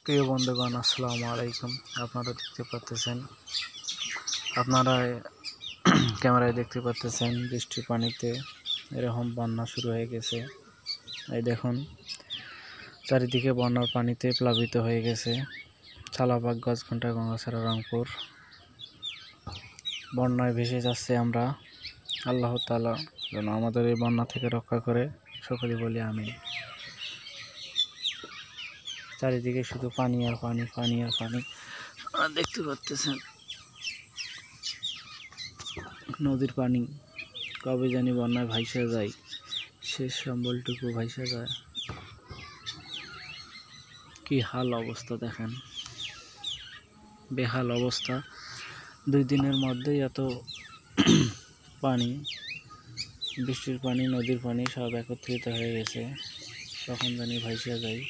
প্রিয় বন্ধুগণ, আসসালামু আলাইকুম। আপনারা দেখতে পাচ্ছেন, ক্যামেরায় দেখতে পাচ্ছেন বৃষ্টির পানিতে এরকম বন্যা শুরু হয়ে গেছে। এই দেখুন, চারিদিকে বন্যার পানিতে প্লাবিত হয়ে গেছে শালাবাগ, গজঘণ্টা, গঙ্গাছড়া, রংপুর। বন্যায় ভেসে যাচ্ছে। আমরা আল্লাহ তাআলা যেন আমাদের এই বন্যা থেকে রক্ষা করে, সকলে বলি আমিন। চারিদিকে শুধু পানি আর পানি, পানি আর পানি। দেখতে পাচ্ছেন নদীর পানি কবে জানি বন্যায় ভাইসা যায়, শেষ সম্বলটুকু ভাইসা যায়। কি হাল অবস্থা দেখেন, বেহাল অবস্থা। 2 দিনের মধ্যেই এত পানি, বৃষ্টির পানি, নদীর পানি সব একত্রিত হয়ে গেছে, কখন জানি ভাইসা যায়।